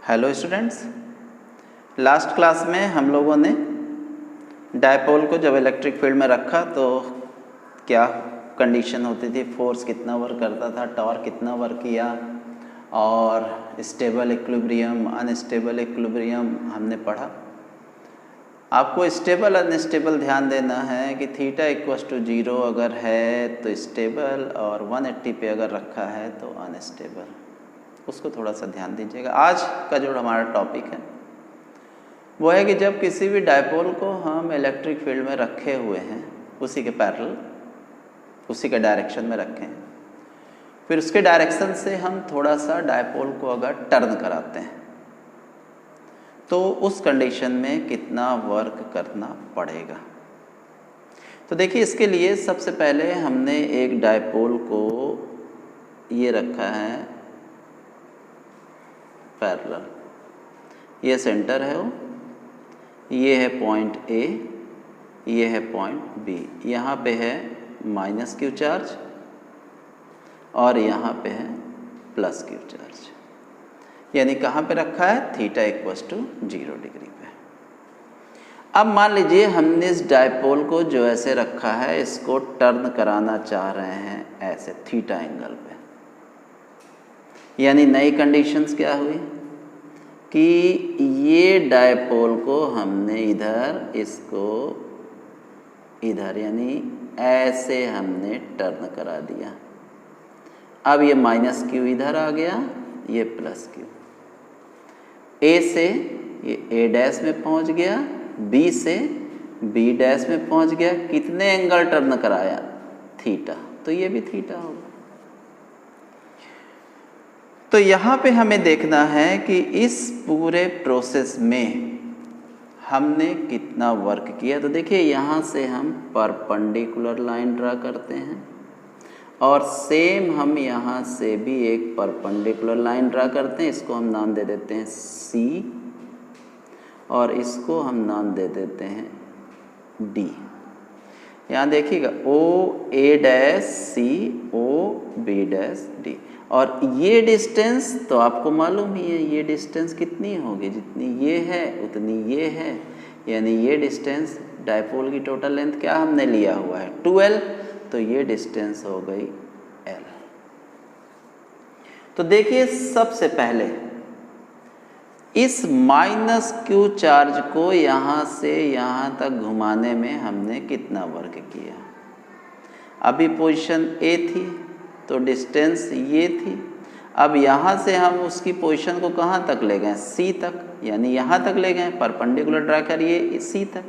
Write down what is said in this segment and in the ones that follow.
Hello students, last class में हम लोगों ने डायपोल को जब इलेक्ट्रिक फील्ड में रखा तो क्या कंडीशन होती थी, फोर्स कितना वर्क करता था, टॉर्क कितना वर्क किया और स्टेबल इक्विलिब्रियम अनस्टेबल इक्विलिब्रियम हमने पढ़ा। आपको स्टेबल अनस्टेबल ध्यान देना है कि थीटा इक्वल्स टू 0 अगर है तो स्टेबल और 180 पे अगर रखा है तो अनस्टेबल, उसको थोड़ा सा ध्यान दीजिएगा। आज का जो हमारा टॉपिक है वो है कि जब किसी भी डायपोल को हम इलेक्ट्रिक फील्ड में रखे हुए हैं, उसी के पैरेलल उसी के डायरेक्शन में रखें, फिर उसके डायरेक्शन से हम थोड़ा सा डायपोल को अगर टर्न कराते हैं तो उस कंडीशन में कितना वर्क करना पड़ेगा। तो देखिए, इसके लिए सबसे पहले हमने एक डायपोल को ये रखा है पैरेलल, ये सेंटर है, ये है पॉइंट ए, ये है पॉइंट बी। यहाँ पे है माइनस क्यू चार्ज और यहाँ पे है प्लस क्यू चार्ज, यानी कहाँ पे रखा है, थीटा इक्वल्स टू 0 डिग्री पे। अब मान लीजिए हमने इस डायपोल को जो ऐसे रखा है इसको टर्न कराना चाह रहे हैं ऐसे थीटा एंगल पे, यानी नई कंडीशंस क्या हुई कि ये डायपोल को हमने इधर, इसको इधर, यानी ऐसे हमने टर्न करा दिया। अब ये माइनस क्यू इधर आ गया, ये प्लस क्यू, ए से ये ए डैश में पहुंच गया, बी से बी डैश में पहुंच गया। कितने एंगल टर्न कराया, थीटा, तो ये भी थीटा होगा। तो यहाँ पे हमें देखना है कि इस पूरे प्रोसेस में हमने कितना वर्क किया। तो देखिए, यहाँ से हम परपेंडिकुलर लाइन ड्रा करते हैं और सेम हम यहाँ से भी एक परपेंडिकुलर लाइन ड्रा करते हैं। इसको हम नाम दे देते हैं सी और इसको हम नाम दे देते हैं डी। यहाँ देखिएगा, ओ A dash C, O B dash D. और ये डिस्टेंस तो आपको मालूम ही है, ये डिस्टेंस कितनी होगी, जितनी ये है उतनी ये है, यानी ये डिस्टेंस डायपोल की टोटल लेंथ क्या हमने लिया हुआ है 2L, तो ये डिस्टेंस हो गई L। तो देखिए, सबसे पहले इस माइनस क्यू चार्ज को यहाँ से यहाँ तक घुमाने में हमने कितना वर्क किया। अभी पोजीशन A थी तो डिस्टेंस ये थी। अब यहाँ से हम उसकी पोजीशन को कहाँ तक ले गए, C तक, यानी यहाँ तक ले गए, परपेंडिकुलर ड्रा करिए C तक।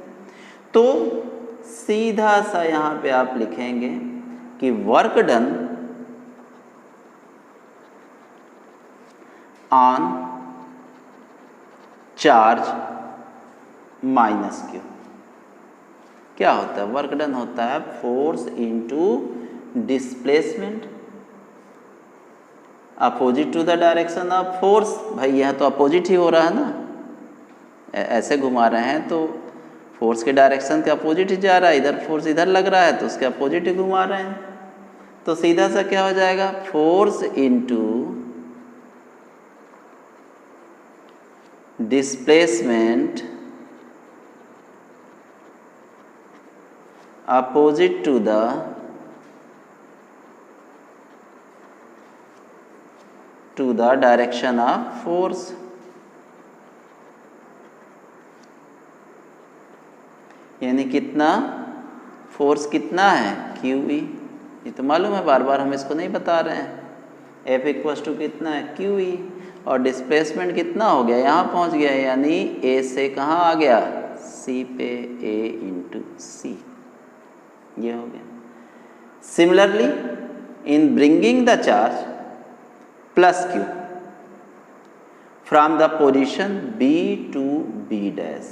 तो सीधा सा यहाँ पे आप लिखेंगे कि work done on charge minus Q. क्या होता है, वर्क डन होता है force into displacement opposite to the direction of force. भाई यह तो अपोजिट ही हो रहा है ना, ऐसे घुमा रहे हैं तो फोर्स के डायरेक्शन के अपोजिट ही जा रहा है। इधर फोर्स इधर लग रहा है तो उसके अपोजिट ही घुमा रहे हैं। तो सीधा सा क्या हो जाएगा, force into displacement opposite to the direction of force. यानी कितना, फोर्स कितना है, QE। ये तो मालूम है, बार बार हम इसको नहीं बता रहे हैं। F इक्वल्स टू कितना है, QE, और डिस्प्लेसमेंट कितना हो गया, यहाँ पहुँच गया, यानी A से कहाँ आ गया, C पे, A इंटू C, ये हो गया। Similarly in bringing the charge plus Q from the position B to B dash,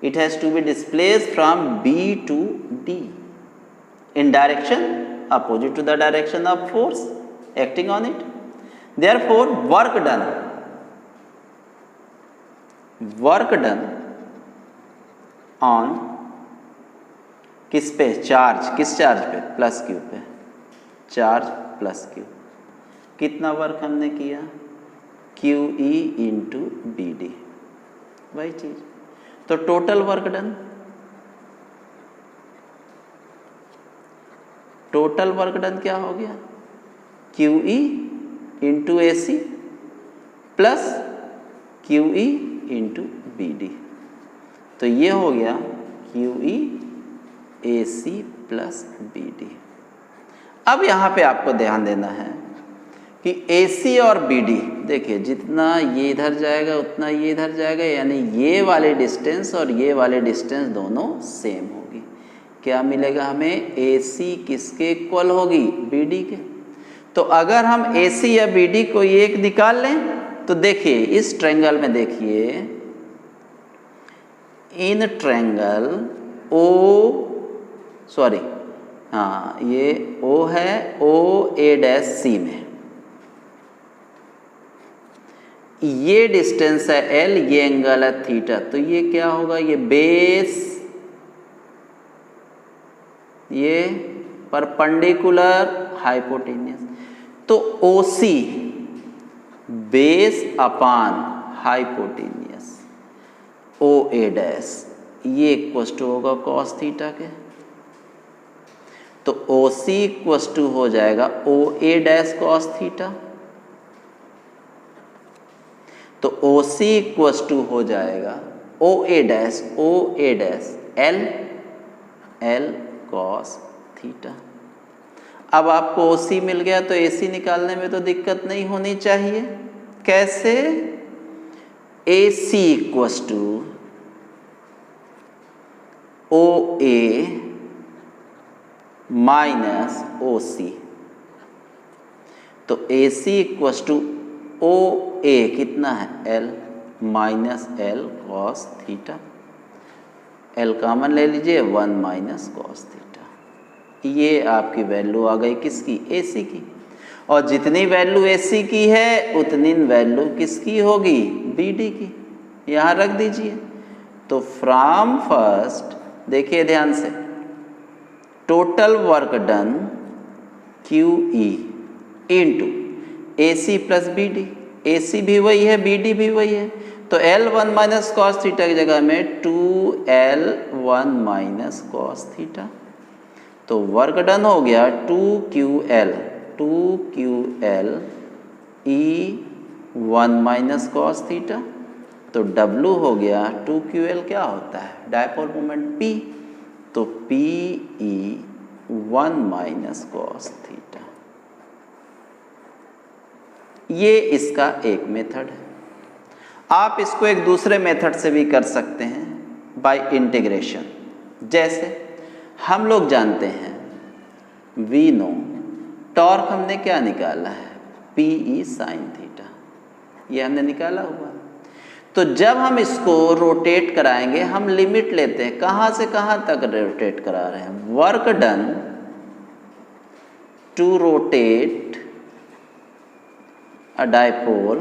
it has to be displaced from B to D in direction opposite to the direction of force acting on it. Therefore, work done on किस पे, charge, किस charge पे, plus Q पे, charge plus Q। कितना work हमने किया, Q E into B D, वही चीज। तो total work done, total work done क्या हो गया, Q E into A C plus Q E into B D. तो ये हो गया Q E A C plus B D. अब यहाँ पे आपको ध्यान देना है कि ए सी और बी डी, देखिए जितना ये इधर जाएगा उतना ये इधर जाएगा, यानी ये वाले डिस्टेंस और ये वाले डिस्टेंस दोनों सेम होगी। क्या मिलेगा हमें, ए सी किसके इक्वल होगी, बी डी के। तो अगर हम ए सी या बी डी को एक निकाल लें तो देखिए इस ट्रायंगल में, देखिए इन ट्रायंगल ओ, सॉरी हाँ ये ओ है, ओ ए डैश सी में ये डिस्टेंस है एल, ये एंगल है थीटा। तो ये क्या होगा, ये बेस, ये परपेंडिकुलर हाइपोटेन्यूस। तो O C base upon hypotenuse O A dash, ये इक्वस टू होगा कॉस थीटा के। तो ओ सी इक्वस टू हो जाएगा O A dash cos theta. तो ओ सी इक्वस टू हो जाएगा O A dash L L cos theta. अब आपको ओ सी मिल गया तो ए सी निकालने में तो दिक्कत नहीं होनी चाहिए। कैसे, ए सी इक्वस टू ओ ए माइनस ओ सी। तो ए सी इक्वस टू ओ ए कितना है, L minus L cos theta. L common ले लीजिए, 1 माइनस कॉस थीटा। ये आपकी वैल्यू आ गई किसकी, ए सी की। और जितनी वैल्यू ए सी की है उतनी वैल्यू किसकी होगी, बी डी की। यहाँ रख दीजिए। तो फ्रॉम फर्स्ट, देखिए ध्यान से, total work done Q E into A C plus B D. A C भी वही है, बी डी भी वही है। तो एल 1 माइनस कॉस थीटा की जगह में 2L1 माइनस कॉस थीटा। तो वर्क डन हो गया 2QL ई 1 माइनस कॉस थीटा। तो W हो गया 2QL, क्या होता है, डायपोल मोमेंट P। तो PE 1 माइनस कॉस थीटा। ये इसका एक मेथड है। आप इसको एक दूसरे मेथड से भी कर सकते हैं, बाय इंटीग्रेशन। जैसे हम लोग जानते हैं वी नो टॉर्क हमने क्या निकाला है, PE साइन थीटा, ये हमने निकाला हुआ। तो जब हम इसको रोटेट कराएंगे, हम लिमिट लेते हैं, कहाँ से कहाँ तक रोटेट करा रहे हैं, work done to rotate a dipole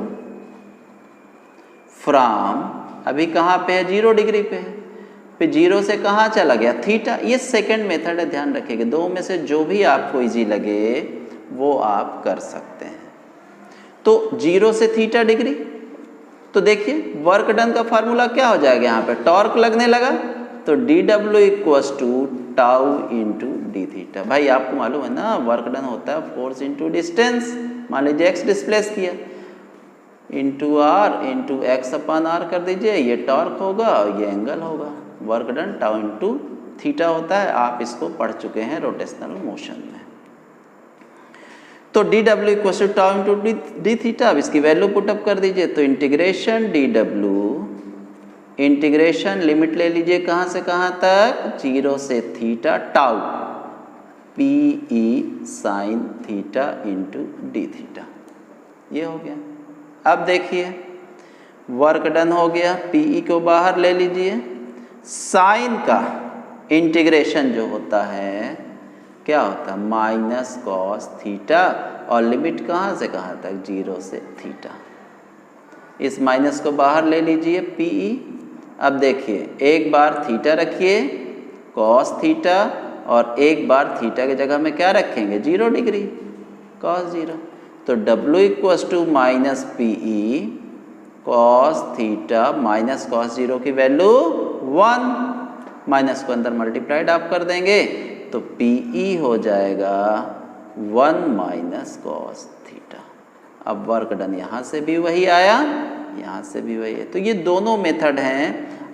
from, अभी कहाँ पे है, 0 डिग्री पे है, फिर 0 से कहाँ चला गया, थीटा। ये सेकंड मेथड है, ध्यान रखिएगा। दो में से जो भी आपको इजी लगे वो आप कर सकते हैं। तो 0 से थीटा डिग्री, तो देखिए वर्क डन का फार्मूला क्या हो जाएगा, यहाँ पे टॉर्क लगने लगा तो dw equals to tau into d theta. भाई आपको मालूम है ना, वर्क डन होता है फोर्स इंटू डिस्टेंस। मान लीजिए x डिस्प्लेस किया, into R into X upon R कर दीजिए, ये टॉर्क होगा और ये एंगल होगा। Work done tau into theta होता है, आप इसको पढ़ चुके हैं रोटेशनल मोशन में। तो dw equal to tau into d theta. अब इसकी वैल्यू पुटअप कर दीजिए, तो इंटीग्रेशन dw, इंटीग्रेशन लिमिट ले लीजिए कहाँ से कहाँ तक, 0 से theta tau PE sine theta into d theta. ये हो गया। अब देखिए वर्क डन हो गया, PE को बाहर ले लीजिए। साइन का इंटीग्रेशन जो होता है क्या होता है, माइनस कॉस थीटा, और लिमिट कहाँ से कहाँ तक, 0 से थीटा। इस माइनस को बाहर ले लीजिए PE। अब देखिए एक बार थीटा रखिए कॉस थीटा, और एक बार थीटा की जगह में क्या रखेंगे, 0 डिग्री कॉस 0। तो W equals to minus P E cos theta minus cos 0 की वैल्यू 1, माइनस को अंदर मल्टीप्लाइड आप कर देंगे तो पी ई हो जाएगा 1 माइनस कॉस थीटा। अब वर्क डन यहाँ से भी वही आया, यहाँ से भी वही है। तो ये दोनों मेथड हैं,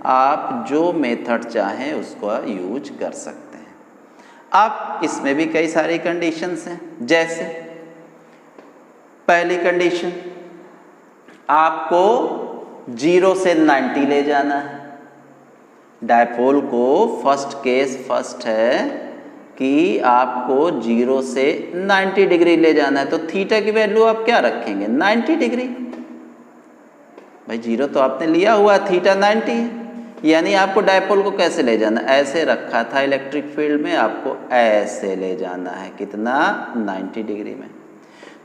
आप जो मेथड चाहें उसको यूज कर सकते हैं। अब इसमें भी कई सारी कंडीशंस हैं, जैसे पहली कंडीशन आपको 0 से 90 ले जाना है। डायपोल को फर्स्ट केस फर्स्ट है कि आपको 0 से 90 डिग्री ले जाना है, तो थीटा की वैल्यू आप क्या रखेंगे? 90 डिग्री। भाई 0 तो आपने लिया हुआ, थीटा 90 है, यानी आपको डायपोल को कैसे ले जाना? ऐसे रखा था इलेक्ट्रिक फील्ड में, आपको ऐसे ले जाना है, कितना? 90 डिग्री में।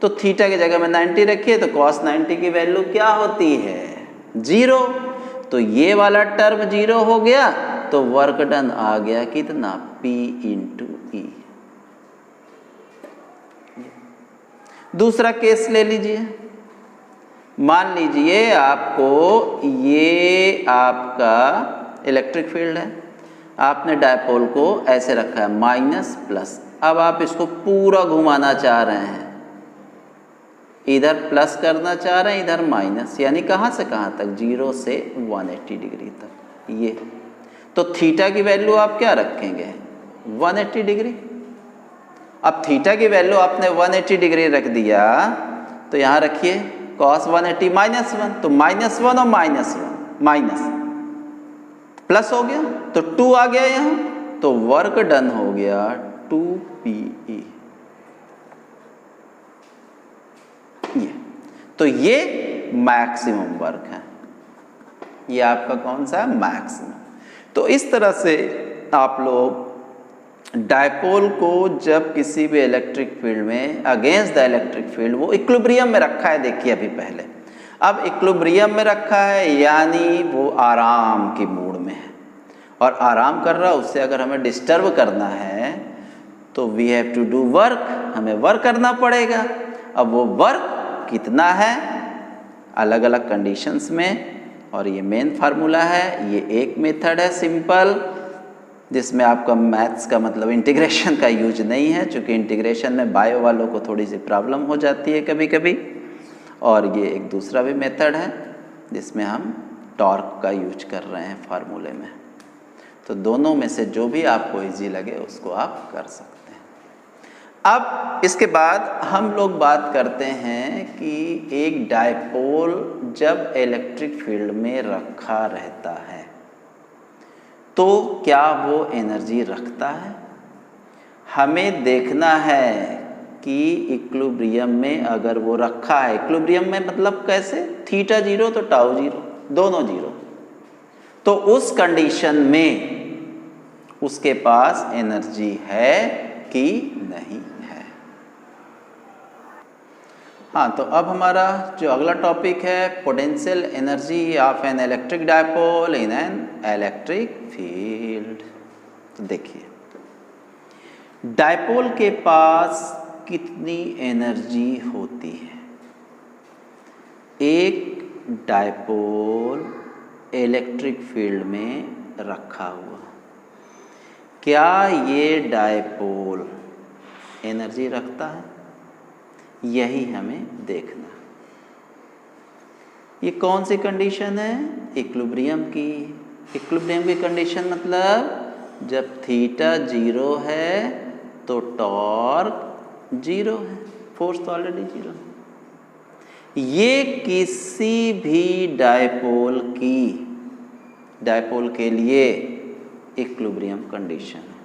तो थीटा की जगह में 90 रखिए तो cos 90 की वैल्यू क्या होती है? 0। तो ये वाला टर्म 0 हो गया, तो वर्क डन आ गया कितना? P इंटू ई। दूसरा केस ले लीजिए, मान लीजिए आपको ये आपका इलेक्ट्रिक फील्ड है, आपने डायपोल को ऐसे रखा है माइनस प्लस। अब आप इसको पूरा घुमाना चाह रहे हैं, इधर प्लस करना चाह रहे हैं, इधर माइनस, यानी कहाँ से कहाँ तक? 0 से 180 डिग्री तक। ये तो थीटा की वैल्यू आप क्या रखेंगे? 180 डिग्री। अब थीटा की वैल्यू आपने 180 डिग्री रख दिया, तो यहाँ रखिए cos 180 माइनस 1, तो माइनस 1 और माइनस 1 माइनस प्लस हो गया, तो 2 आ गया यहाँ, तो वर्क डन हो गया 2PE। ये तो ये मैक्सिमम वर्क है, ये आपका कौन सा? मैक्सिमम। तो इस तरह से आप लोग डायपोल को जब किसी भी इलेक्ट्रिक फील्ड में अगेंस्ट द इलेक्ट्रिक फील्ड, वो इक्विलिब्रियम में रखा है, देखिए अभी पहले, अब इक्विलिब्रियम में रखा है यानी वो आराम की मूड में है, और आराम कर रहा, उससे अगर हमें डिस्टर्ब करना है तो we have to do work, हमें वर्क करना पड़ेगा। अब वो वर्क कितना है? अलग अलग कंडीशंस में, और ये मेन फार्मूला है। ये एक मेथड है सिंपल, जिसमें आपका मैथ्स का मतलब इंटीग्रेशन का यूज नहीं है, क्योंकि इंटीग्रेशन में बायो वालों को थोड़ी सी प्रॉब्लम हो जाती है कभी कभी। और ये एक दूसरा भी मेथड है जिसमें हम टॉर्क का यूज कर रहे हैं फार्मूले में। तो दोनों में से जो भी आपको इजी लगे उसको आप कर सकते हैं। अब इसके बाद हम लोग बात करते हैं कि एक डायपोल जब इलेक्ट्रिक फील्ड में रखा रहता है तो क्या वो एनर्जी रखता है? हमें देखना है कि इक्विलिब्रियम में अगर वो रखा है, इक्विलिब्रियम में मतलब कैसे? थीटा 0 तो टाउ 0, दोनों 0, तो उस कंडीशन में उसके पास एनर्जी है कि नहीं है। हाँ, तो अब हमारा जो अगला टॉपिक है, potential energy of an electric dipole in an electric field. तो देखिए, डायपोल के पास कितनी एनर्जी होती है? एक डायपोल इलेक्ट्रिक फील्ड में रखा हुआ, क्या ये डायपोल एनर्जी रखता है? यही हमें देखना। ये कौन सी कंडीशन है? इक्विलिब्रियम की। इक्विलिब्रियम की कंडीशन मतलब जब थीटा 0 है तो टॉर्क 0 है, फोर्स तो ऑलरेडी 0 है। ये किसी भी डायपोल के लिए इक्विलिब्रियम कंडीशन है।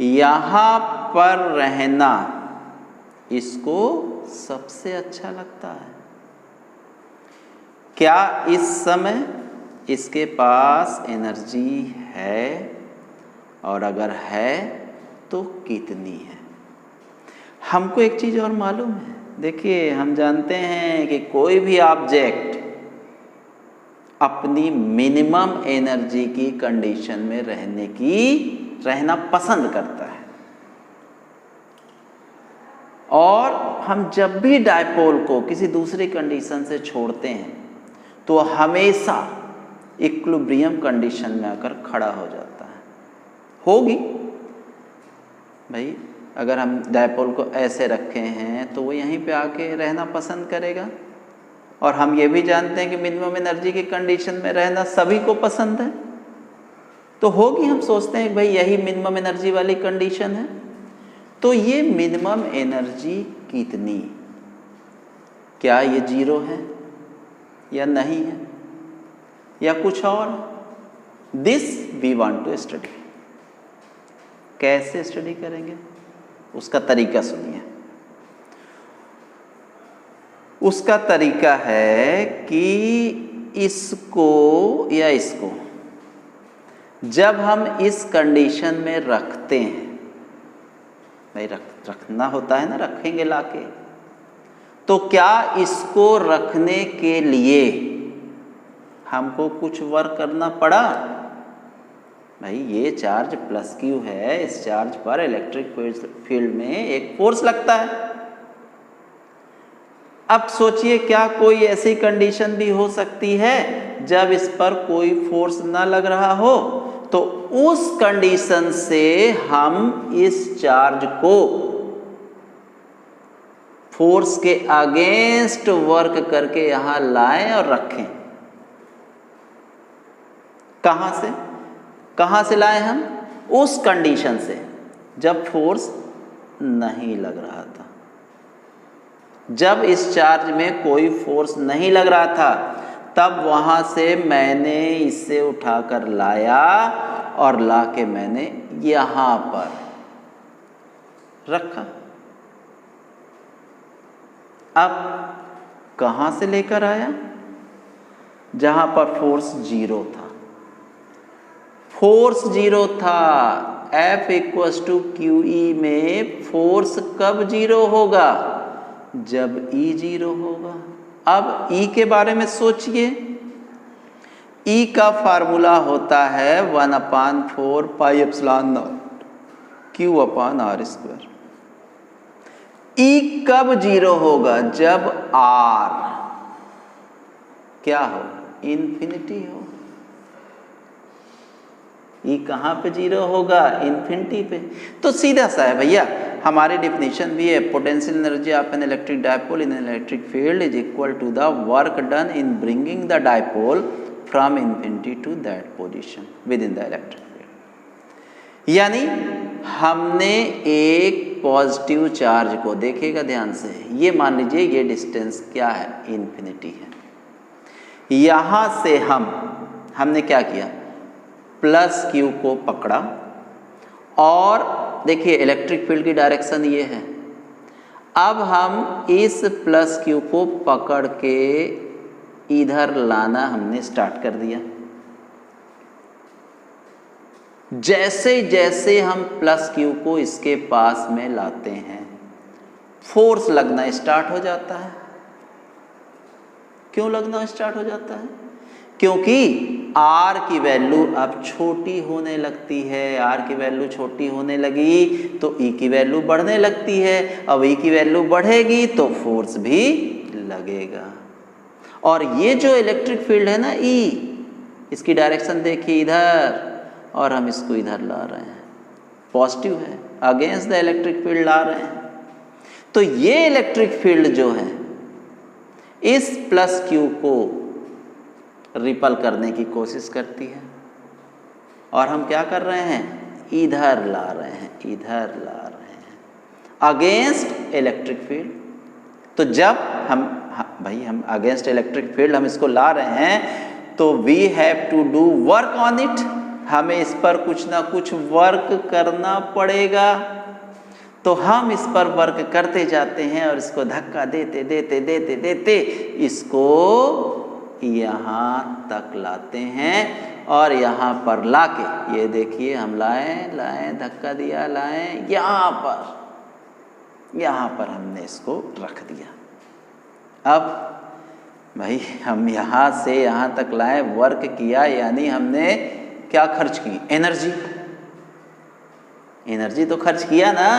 यहाँ पर रहना इसको सबसे अच्छा लगता है। क्या इस समय इसके पास एनर्जी है, और अगर है तो कितनी है? हमको एक चीज़ और मालूम है, देखिए हम जानते हैं कि कोई भी ऑब्जेक्ट अपनी मिनिमम एनर्जी की कंडीशन में रहना पसंद करता है, और हम जब भी डायपोल को किसी दूसरी कंडीशन से छोड़ते हैं तो हमेशा इक्विलिब्रियम कंडीशन में आकर खड़ा हो जाता है। होगी भाई, अगर हम डायपोल को ऐसे रखे हैं तो वो यहीं पे आके रहना पसंद करेगा, और हम ये भी जानते हैं कि मिनिमम एनर्जी की कंडीशन में रहना सभी को पसंद है, तो होगी। हम सोचते हैं कि भाई यही मिनिमम एनर्जी वाली कंडीशन है। तो ये मिनिमम एनर्जी कितनी, क्या ये 0 है या नहीं है या कुछ और? This we want to study. कैसे स्टडी करेंगे उसका तरीका सुनिए। उसका तरीका है कि इसको या इसको जब हम इस कंडीशन में रखते हैं, भाई रखना होता है ना, रखेंगे लाके, तो क्या इसको रखने के लिए हमको कुछ वर्क करना पड़ा? भाई ये चार्ज प्लस क्यू है, इस चार्ज पर इलेक्ट्रिक फील्ड में एक फोर्स लगता है। अब सोचिए, क्या कोई ऐसी कंडीशन भी हो सकती है जब इस पर कोई फोर्स ना लग रहा हो? तो उस कंडीशन से हम इस चार्ज को फोर्स के अगेंस्ट वर्क करके यहां लाएं और रखें। कहां से लाएं हम? उस कंडीशन से जब फोर्स नहीं लग रहा था, जब इस चार्ज में कोई फोर्स नहीं लग रहा था, तब वहां से मैंने इसे उठाकर लाया और लाके मैंने यहां पर रखा। अब कहां से लेकर आया? जहां पर फोर्स 0 था। फोर्स 0 था। F = QE में फोर्स कब 0 होगा? जब E 0 होगा। अब E के बारे में सोचिए। E का फार्मूला होता है 1/4 πε0 Q/r²। E कब 0 होगा? जब R क्या हो? इन्फिनिटी हो। E कहाँ पे 0 होगा? इन्फिनिटी पे। तो सीधा सा है भैया, हमारी डिफिनीशन भी है, potential energy of an electric dipole in electric field is equal to the work done in bringing the dipole from infinity to that position with in the electric field. यानी हमने एक पॉजिटिव चार्ज को, देखिएगा ध्यान से, ये मान लीजिए ये डिस्टेंस क्या है? इन्फिनिटी है। यहां से हमने क्या किया? प्लस क्यू को पकड़ा, और देखिए इलेक्ट्रिक फील्ड की डायरेक्शन ये है। अब हम इस प्लस क्यू को पकड़ के इधर लाना हमने स्टार्ट कर दिया। जैसे जैसे हम प्लस क्यू को इसके पास में लाते हैं, फोर्स लगना स्टार्ट हो जाता है। क्यों लगना स्टार्ट हो जाता है? क्योंकि R की वैल्यू अब छोटी होने लगती है। R की वैल्यू छोटी होने लगी तो E की वैल्यू बढ़ने लगती है। अब E की वैल्यू बढ़ेगी तो फोर्स भी लगेगा। और ये जो इलेक्ट्रिक फील्ड है ना E, इसकी डायरेक्शन देखिए इधर, और हम इसको इधर ला रहे हैं, पॉजिटिव है, अगेंस्ट द इलेक्ट्रिक फील्ड ला रहे हैं। तो ये इलेक्ट्रिक फील्ड जो है इस प्लस क्यू को रिपल करने की कोशिश करती है, और हम क्या कर रहे हैं? इधर ला रहे हैं, इधर ला रहे हैं, अगेंस्ट इलेक्ट्रिक फील्ड। तो जब हम अगेंस्ट इलेक्ट्रिक फील्ड हम इसको ला रहे हैं, तो we have to do work on it. हमें इस पर कुछ ना कुछ वर्क करना पड़ेगा। तो हम इस पर वर्क करते जाते हैं और इसको धक्का देते देते देते देते इसको यहाँ तक लाते हैं, और यहाँ पर लाके ये देखिए हम लाएं धक्का दिया, लाएं यहाँ पर हमने इसको रख दिया। अब भाई हम यहाँ से यहाँ तक लाए, वर्क किया, यानी हमने क्या खर्च की? एनर्जी तो खर्च किया ना।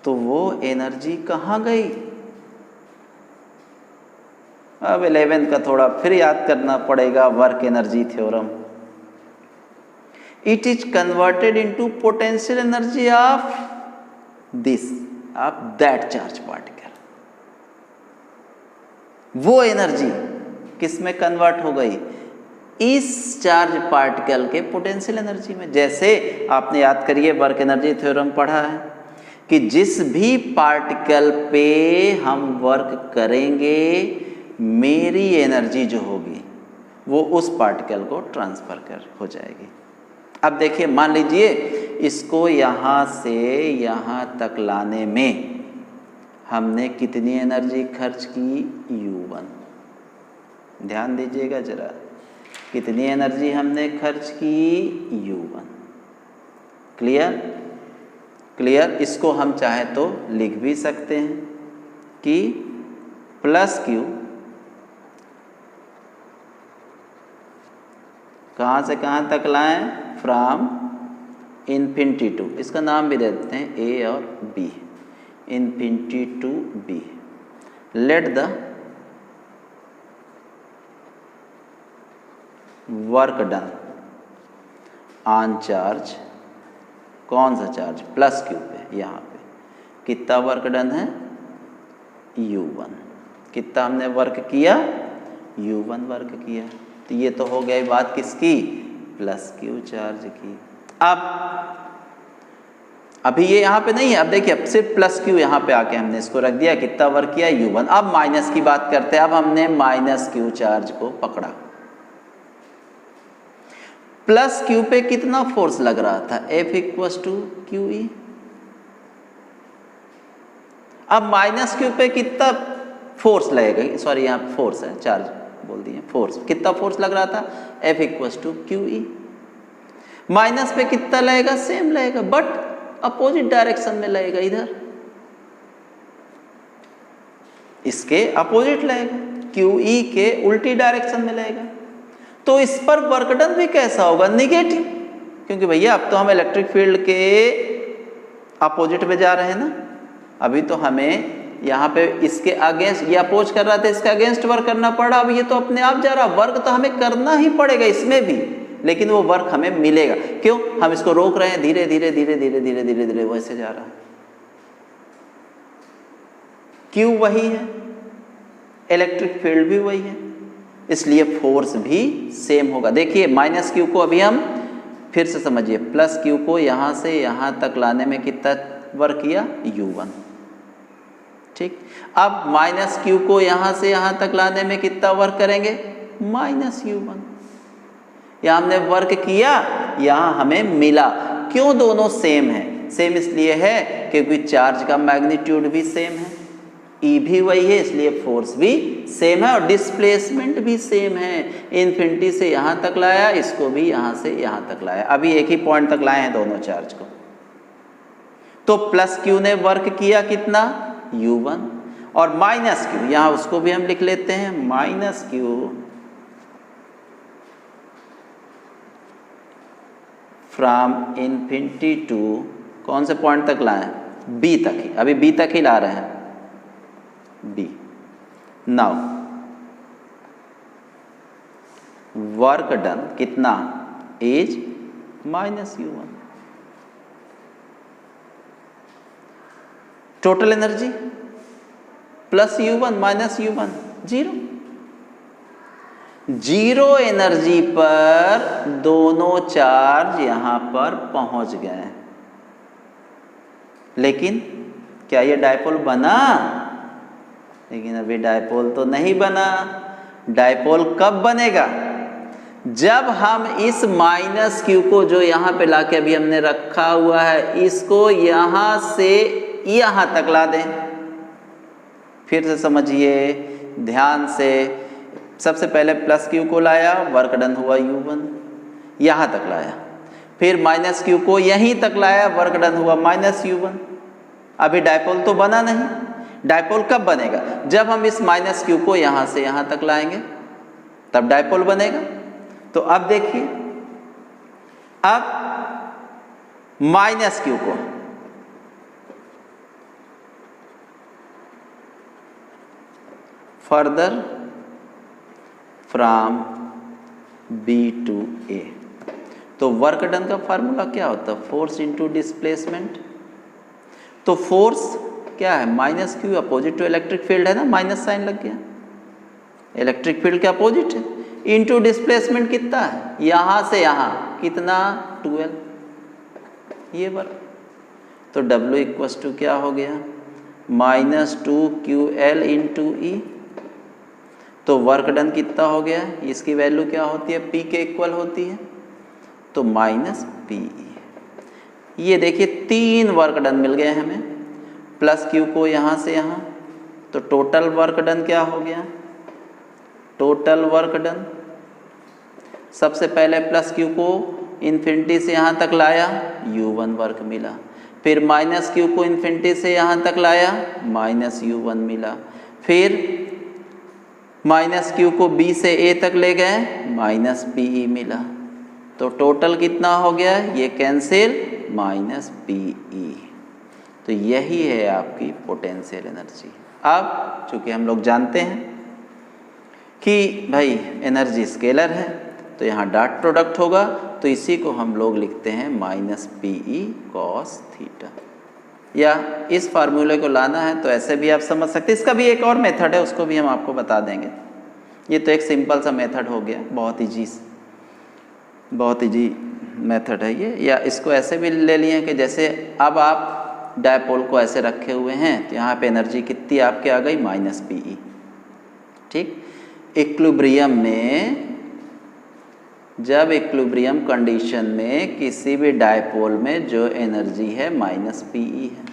तो वो एनर्जी कहाँ गई? अब 11 का थोड़ा फिर याद करना पड़ेगा, work energy theorem. It is converted into potential energy of that charge particle. वो एनर्जी किस में कन्वर्ट हो गई? इस चार्ज पार्टिकल के पोटेंशियल एनर्जी में। जैसे आपने याद करिए वर्क एनर्जी थ्योरम पढ़ा है कि जिस भी पार्टिकल पे हम वर्क करेंगे, मेरी एनर्जी जो होगी वो उस पार्टिकल को ट्रांसफर हो जाएगी। अब देखिए, मान लीजिए इसको यहाँ से यहाँ तक लाने में हमने कितनी एनर्जी खर्च की? U1। ध्यान दीजिएगा जरा, कितनी एनर्जी हमने खर्च की? U1। क्लियर? इसको हम चाहे तो लिख भी सकते हैं कि प्लस Q, कहाँ से कहाँ तक लाएं? फ्रॉम इन्फिनिटी टू, इसका नाम भी दे देते हैं A और B, infinity to B। Let the work done on charge, कौन सा चार्ज? प्लस Q पे। यहाँ पे कितना वर्क डन है? U1। कितना हमने वर्क किया? U1 वर्क किया। तो ये तो हो गई बात किसकी? प्लस Q चार्ज की। अब अभी ये यहाँ पे नहीं है, अब देखिए, अब सिर्फ प्लस Q यहाँ पे आके हमने इसको रख दिया, कितना वर्क किया? U1। अब माइनस की बात करते हैं। अब हमने माइनस Q चार्ज को पकड़ा। प्लस Q पे कितना फोर्स लग रहा था? F equals to QE। अब माइनस Q पे कितना फोर्स लगेगा? सॉरी, यहाँ फोर्स है, चार्ज बोल दिए, फोर्स। कितना फोर्स लग रहा था? F equals to QE। Minus पे कितना लगेगा? सेम लगेगा, बट अपोजिट डायरेक्शन में लगेगा। इधर इसके अपोजिट लगेगा, QE के उल्टी डायरेक्शन में लगेगा। तो इस पर वर्क डन भी कैसा होगा? निगेटिव, क्योंकि भैया अब तो हम इलेक्ट्रिक फील्ड के अपोजिट में जा रहे हैं ना। अभी तो हमें यहाँ पे इसके अगेंस्ट, ये अपोज कर रहा था, इसके अगेंस्ट वर्क करना पड़ा। अब ये तो अपने आप जा रहा, वर्क तो हमें करना ही पड़ेगा इसमें भी, लेकिन वो वर्क हमें मिलेगा। क्यों? हम इसको रोक रहे हैं, धीरे धीरे धीरे धीरे धीरे धीरे धीरे वैसे जा रहा है। क्यों? वही है, इलेक्ट्रिक फील्ड भी वही है, इसलिए फोर्स भी सेम होगा। देखिए माइनस Q को अभी हम फिर से समझिए, प्लस Q को यहाँ से यहाँ तक लाने में कितना वर्क किया? U1। ठीक, अब माइनस Q को यहाँ से यहाँ तक लाने में कितना वर्क करेंगे? Minus U1। यहाँ हमने वर्क किया, यहाँ हमें मिला। क्यों? दोनों सेम है। सेम इसलिए है क्योंकि चार्ज का मैग्नीट्यूड भी सेम है, E भी वही है, इसलिए फोर्स भी सेम है और डिस्प्लेसमेंट भी सेम है। इन्फिनिटी से यहाँ तक लाया, इसको भी यहाँ से यहाँ तक लाया। अभी एक ही पॉइंट तक लाए हैं दोनों चार्ज को। तो प्लस Q ने वर्क किया कितना? U1। और माइनस Q, यहाँ उसको भी हम लिख लेते हैं, minus Q from infinity to, कौन से पॉइंट तक लाए? B तक ही, अभी B तक ही ला रहे हैं, B। नाउ वर्क डन कितना? Is minus U1। Total energy plus U1 minus U1, zero. Zero energy पर दोनों चार्ज यहां पर पहुंच गए, लेकिन क्या ये डायपोल बना? लेकिन अभी डायपोल तो नहीं बना। डायपोल कब बनेगा? जब हम इस माइनस Q को जो यहाँ पे लाके अभी हमने रखा हुआ है, इसको यहाँ से यहाँ तक ला दें। फिर से समझिए ध्यान से, सबसे पहले प्लस Q को लाया, वर्क डन हुआ U1, यहाँ तक लाया। फिर माइनस Q को यहीं तक लाया, वर्क डन हुआ माइनस U1। अभी डायपोल तो बना नहीं। डायपोल कब बनेगा? जब हम इस माइनस Q को यहाँ से यहाँ तक लाएंगे, तब डायपोल बनेगा। तो अब देखिए, अब माइनस Q को further from B to A। तो वर्क डन का फार्मूला क्या होता है? Force into displacement. तो फोर्स क्या है? Minus Q, opposite to electric field है ना, माइनस साइन लग गया, इलेक्ट्रिक फील्ड के अपोजिट है। इनटू डिस्प्लेसमेंट कितना है? यहां से यहां कितना? 12, ये वर्क। तो W इक्वस टू क्या हो गया? -2QL into E। तो वर्क डन कितना हो गया? इसकी वैल्यू क्या होती है? P के इक्वल होती है, तो -PE। ये देखिए 3 वर्क डन मिल गए हमें, प्लस Q को यहाँ से यहाँ, तो टोटल वर्क डन क्या हो गया? टोटल वर्क डन, सबसे पहले प्लस Q को इन्फिनिटी से यहाँ तक लाया, U1 वर्क मिला। फिर माइनस Q को इन्फिनिटी से यहाँ तक लाया, -U1 मिला। फिर माइनस Q को B से A तक ले गए, -PE मिला। तो टोटल कितना हो गया? ये कैंसिल, -PE। तो यही है आपकी पोटेंशियल एनर्जी। अब चूंकि हम लोग जानते हैं कि भाई एनर्जी स्केलर है, तो यहाँ डॉट प्रोडक्ट होगा, तो इसी को हम लोग लिखते हैं -PE cos थीटा। या इस फार्मूले को लाना है तो ऐसे भी आप समझ सकते हैं। इसका भी एक और मेथड है, उसको भी हम आपको बता देंगे। ये तो एक सिंपल सा मेथड हो गया, बहुत इजी मेथड है ये। या इसको ऐसे भी ले लिए कि जैसे अब आप डायपोल को ऐसे रखे हुए हैं, तो यहाँ पे एनर्जी कितनी आपके आ गई? -PE। ठीक। इक्विलिब्रियम में, जब इक्विलिब्रियम कंडीशन में किसी भी डायपोल में जो एनर्जी है -PE है।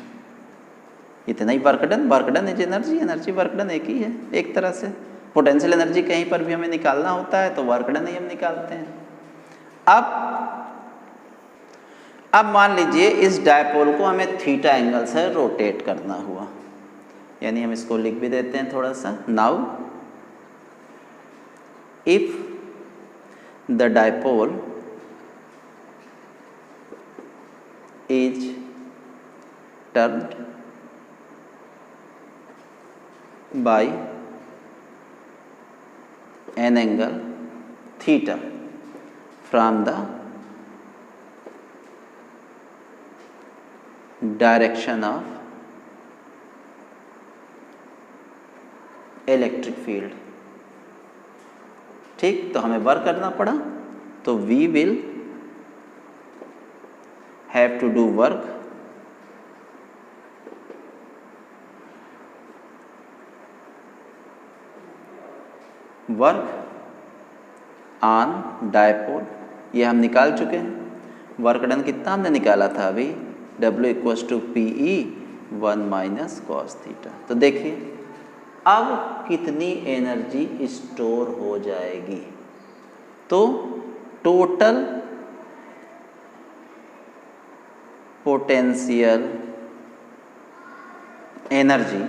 इतना ही work done is energy, energy work done एक ही है एक तरह से। पोटेंशियल एनर्जी कहीं पर भी हमें निकालना होता है तो वर्क डन ही हम निकालते हैं। अब मान लीजिए इस डायपोल को हमें थीटा एंगल से रोटेट करना हुआ, यानी हम इसको लिख भी देते हैं थोड़ा सा। Now if the dipole is turned by an angle theta from the direction of electric field. ठीक, तो हमें वर्क करना पड़ा, तो we will have to do work on dipole. ये हम निकाल चुके हैं। वर्क डन कितना हमने निकाला था अभी? W equals to PE 1 - cos theta. तो देखिए अब कितनी एनर्जी स्टोर हो जाएगी? तो total potential energy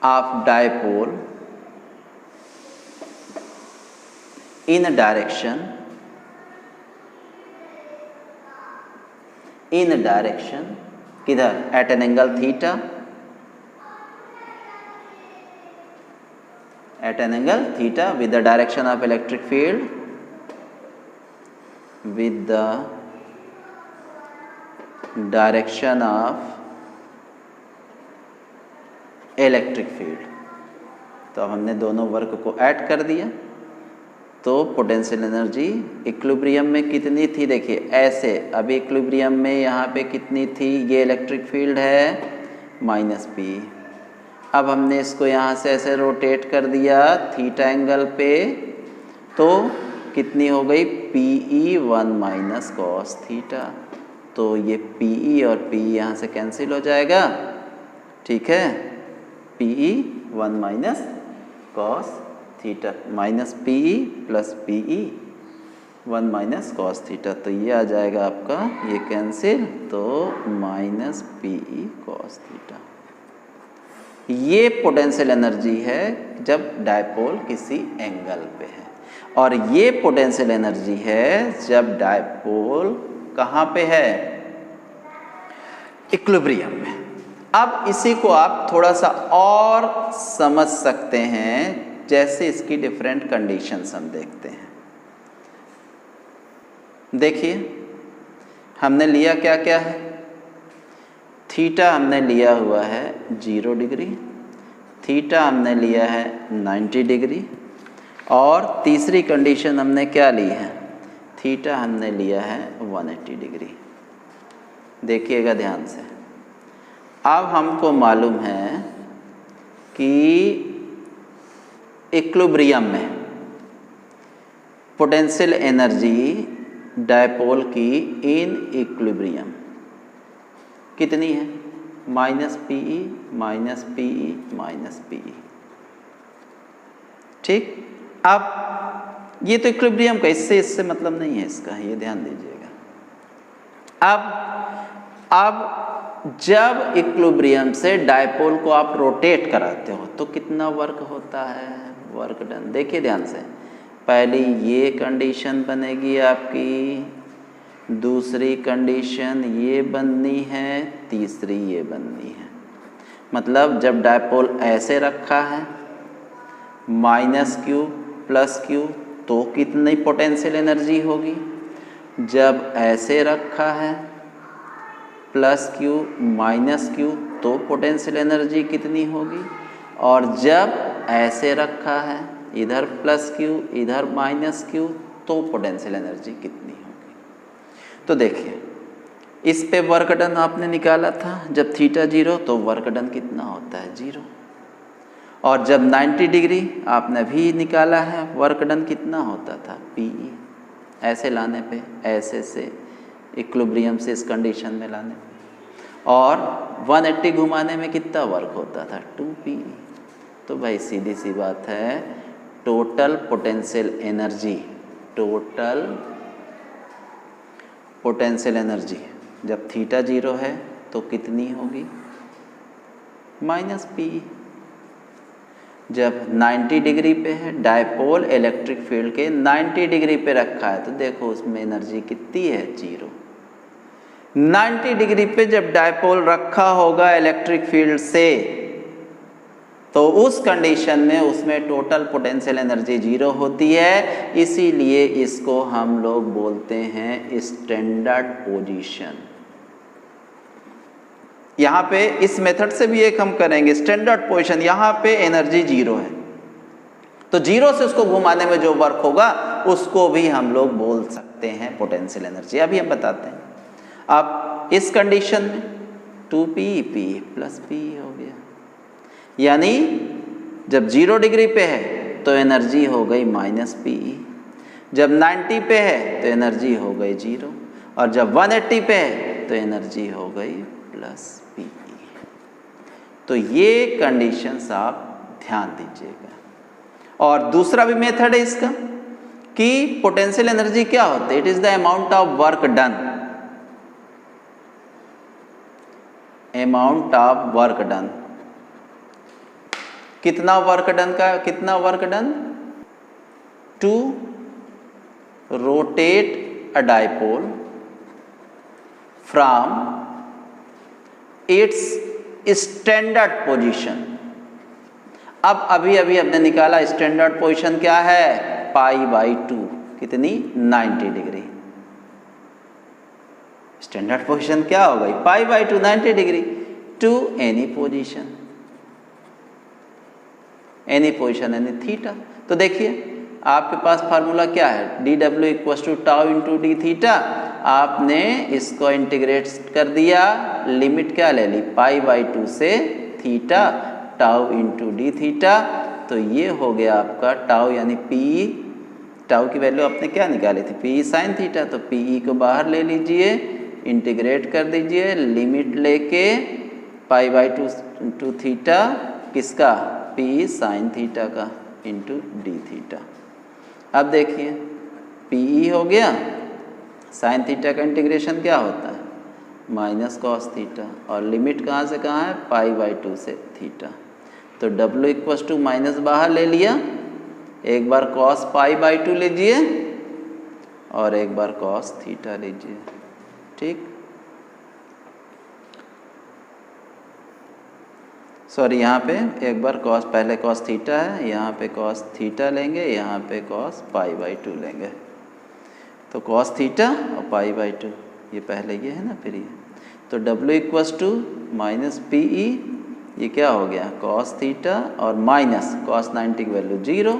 of dipole in direction किधर? At an angle theta, at an angle theta with the direction of electric field, with the direction of electric field। तो अब हमने दोनों वर्क को ऐड कर दिया, तो पोटेंशियल एनर्जी इक्विलिब्रियम में कितनी थी? देखिए ऐसे, अभी इक्विलिब्रियम में यहाँ पे कितनी थी? ये इलेक्ट्रिक फील्ड है -P। अब हमने इसको यहाँ से ऐसे रोटेट कर दिया थीटा एंगल पे, तो कितनी हो गई? PE 1 - cos theta. तो ये PE और PE यहाँ से कैंसिल हो जाएगा। ठीक है, PE 1 - cos theta -PE plus PE 1 - cos theta. तो ये आ जाएगा आपका, ये कैंसिल, तो -PE cos थीटा। ये पोटेंशियल एनर्जी है जब डायपोल किसी एंगल पे है, और ये पोटेंशियल एनर्जी है जब डायपोल कहाँ पे है? इक्विलिब्रियम में। अब इसी को आप थोड़ा सा और समझ सकते हैं, जैसे इसकी डिफरेंट कंडीशंस हम देखते हैं। देखिए हमने लिया क्या क्या है, थीटा हमने लिया हुआ है 0 डिग्री, थीटा हमने लिया है 90 डिग्री, और तीसरी कंडीशन हमने क्या ली है, थीटा हमने लिया है 180 डिग्री। देखिएगा ध्यान से। अब हमको मालूम है कि इक्विलिब्रियम में पोटेंशियल एनर्जी डायपोल की इन इक्विलिब्रियम कितनी है, minus PE minus PE minus PE. ठीक, अब ये तो इक्विलिब्रियम का, इससे मतलब नहीं है इसका, ये ध्यान दीजिएगा। अब जब इक्विलिब्रियम से डायपोल को आप रोटेट कराते हो तो कितना वर्क होता है, वर्क डन। देखिए ध्यान से, पहली ये कंडीशन बनेगी आपकी, दूसरी कंडीशन ये बननी है, तीसरी ये बननी है। मतलब जब डायपोल ऐसे रखा है माइनस क्यू प्लस क्यू तो कितनी पोटेंशियल एनर्जी होगी, जब ऐसे रखा है प्लस क्यू माइनस क्यू तो पोटेंशियल एनर्जी कितनी होगी, और जब ऐसे रखा है इधर प्लस क्यू इधर माइनस क्यू तो पोटेंशियल एनर्जी कितनी होगी। तो देखिए इस पे वर्क डन आपने निकाला था, जब थीटा 0 तो वर्क डन कितना होता है 0, और जब 90 डिग्री आपने भी निकाला है वर्क डन कितना होता था पीई। ऐसे लाने पे, ऐसे से इक्विलिब्रियम से इस कंडीशन में लाने पे, और 180 घुमाने में कितना वर्क होता था 2p। तो भाई सीधी सी बात है, total potential energy, total potential energy जब थीटा 0 है तो कितनी होगी, माइनस पी। जब 90 डिग्री पे है, डायपोल इलेक्ट्रिक फील्ड के 90 डिग्री पे रखा है, तो देखो उसमें एनर्जी कितनी है 0। 90 डिग्री पे जब डायपोल रखा होगा इलेक्ट्रिक फील्ड से, तो उस कंडीशन में उसमें टोटल पोटेंशियल एनर्जी 0 होती है। इसीलिए इसको हम लोग बोलते हैं स्टैंडर्ड पोजीशन। यहाँ पे इस मेथड से भी एक हम करेंगे स्टैंडर्ड पोजीशन, यहाँ पे एनर्जी 0 है, तो 0 से उसको घुमाने में जो वर्क होगा उसको भी हम लोग बोल सकते हैं पोटेंशियल एनर्जी। अभी हम बताते हैं। अब इस कंडीशन में 2p p प्लस p हो गया, यानी जब 0 डिग्री पे है तो एनर्जी हो गई माइनस पी, जब 90 पे है तो एनर्जी हो गई 0, और जब 180 पे है तो एनर्जी हो गई प्लस पी। तो ये कंडीशंस आप ध्यान दीजिएगा। और दूसरा भी मेथड है इसका कि पोटेंशियल एनर्जी क्या होती है, it is the amount of work done, amount of work done. कितना वर्क डन का, कितना work done, to rotate a dipole from its standard position. अब अभी हमने निकाला स्टैंडर्ड पोजीशन क्या है, π/2, कितनी 90 डिग्री। स्टैंडर्ड पोजीशन क्या हो गई, π/2 90 degree, to any position, any position any theta. तो देखिए आपके पास फार्मूला क्या है, dw = tau into d theta. आपने इसको इंटीग्रेट कर दिया, लिमिट क्या ले ली, π/2 से theta, tau into d theta. तो ये हो गया आपका टाउ, यानी पी, टाउ की वैल्यू आपने क्या निकाली थी, पी साइन थीटा। तो पी को बाहर ले लीजिए, इंटीग्रेट कर दीजिए, लिमिट लेके π/2 टू थीटा किसका, पी साइन थीटा का इंटू डी थीटा। अब देखिए पी हो गया, साइन थीटा का इंटीग्रेशन क्या होता है, माइनस कॉस थीटा, और लिमिट कहाँ से कहाँ है, π/2 से थीटा। तो w = माइनस बाहर ले लिया, एक बार कॉस π/2 लीजिए और एक बार कॉस थीटा लीजिए। ठीक, सॉरी, यहाँ पे एक बार कॉस, पहले कॉस थीटा है, यहाँ पे कॉस थीटा लेंगे, यहाँ पे कॉस पाई बाई 2 लेंगे। तो कॉस थीटा और पाई बाई 2, ये पहले ये है ना, फिर ये, तो W equals to minus P E, ये क्या हो गया कॉस थीटा और माइनस कॉस 90 की वैल्यू 0,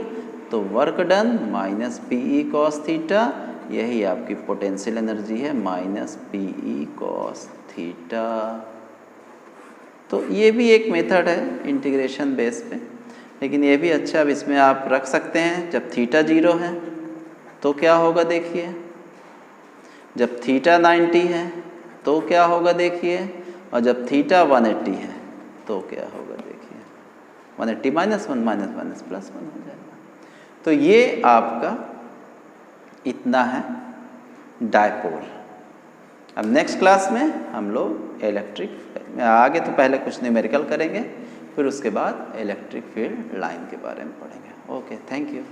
तो work done minus P E cos theta, यही आपकी पोटेंशियल एनर्जी है minus P E cos theta. तो ये भी एक मेथड है इंटीग्रेशन बेस पे, लेकिन ये भी अच्छा, अब इसमें आप रख सकते हैं जब थीटा 0 है तो क्या होगा देखिए, जब थीटा 90 है तो क्या होगा देखिए, और जब थीटा 180 है तो क्या होगा देखिए, 180 माइनस 1 माइनस माइनस प्लस 1 हो जाएगा। तो ये आपका इतना है डायपोल। अब नेक्स्ट क्लास में हम लोग इलेक्ट्रिक में आगे, तो पहले कुछ न्यूमेरिकल करेंगे, फिर उसके बाद इलेक्ट्रिक फील्ड लाइन के बारे में पढ़ेंगे। Okay, thank you.